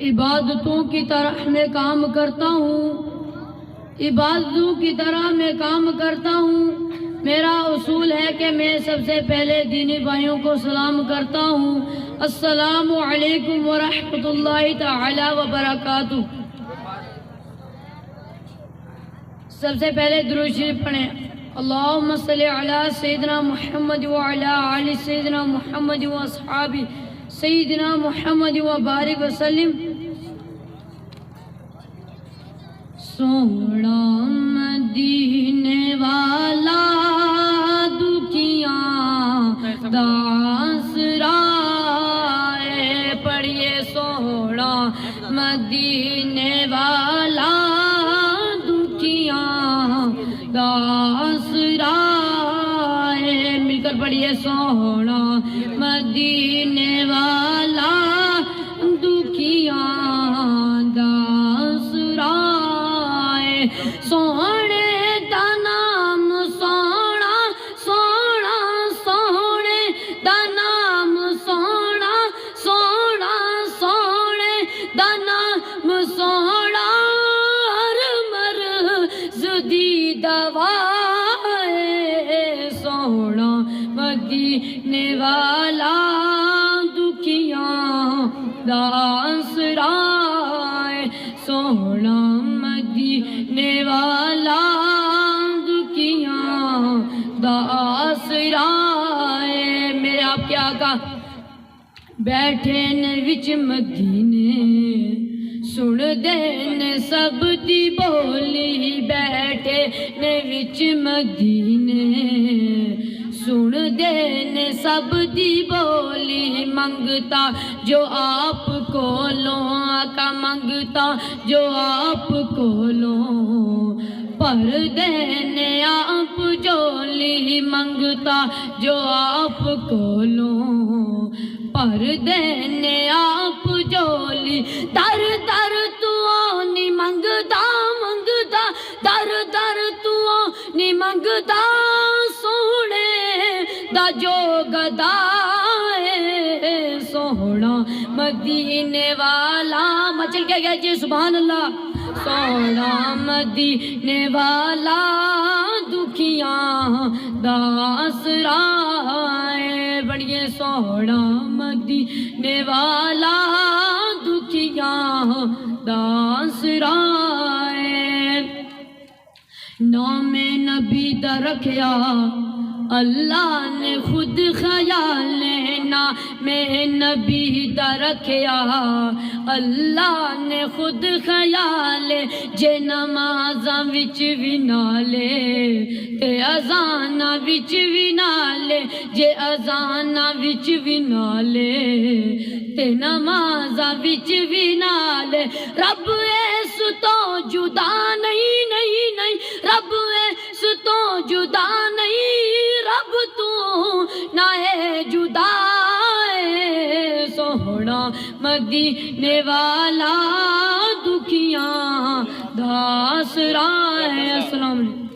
عبادتوں کی طرح میں کام کرتا ہوں، عبادتوں کی طرح میں کام کرتا ہوں۔ میرا اصول ہے کہ میں سب سے پہلے دینی بھائیوں کو سلام کرتا ہوں۔ السلام علیکم ورحمۃ اللہ تعالی وبرکاتہ۔ سب سے پہلے درود شریف پڑھیں۔ اللہم صلی علی سیدنا محمد وعلی آل سیدنا محمد واصحاب سیدنا محمد وبارک وسلم۔ سونا مدینے والا دکھیاں دا آسرا ہے، پڑھیے سونا مدینے والا دکھیاں دا آسرا ہے، مل کر پڑھیے سونا مدینے والا دکھیاں دا آسرا ہے۔ سونے دا نام سونا سونا، سونے دا نام سونا سونا، سونے دا نام سونا، ہر مرض دی دوا ہے۔ سونا مدینے والا دکھیاں دا آسرا ہے، سونا مدینے والا دکھیاں دا آسرا ہے۔ میرے آپ کے آقا بیٹھے نے وچ مدینے، سن دے نے سب دی بولی، بیٹھے نے وچ مدینے، سن دے نے سب دی بولی، منگتا جو آپ کولوں آقا، منگتا جو آپ کولوں، پر دینے آپ جولی، منگتا جو آپ کولوں، پر دینے آپ جولی، در در تو نہیں منگتا منگتا، در در تو نہیں منگتا، سونے دا جو گدا ہے۔ سونا مدینے والا، مچل کے گیا جی سبحان اللہ۔ سونا مدینے والا دکھیاں دا آسرا ہے، بڑھیے سونا مدینے والا دکھیاں دا آسرا ہے۔ نام نبی دا رکھیا اللہ نے خود خیال، نام نبی دا رکھیا اللہ نے خود خیال، جے نمازاں وچ وی نالے تے اذاناں وچ وی نالے، جے اذاناں وچ وی نالے تے نمازاں وچ وی نالے، رب اس تو جدا نہیں نہیں نہیں، رب اس تو جدا نہیں، رب تو نہ ہے جدا ہے۔ سونا مدینے والا دکھیاں دا آسرا ہے۔ السلام علیکم۔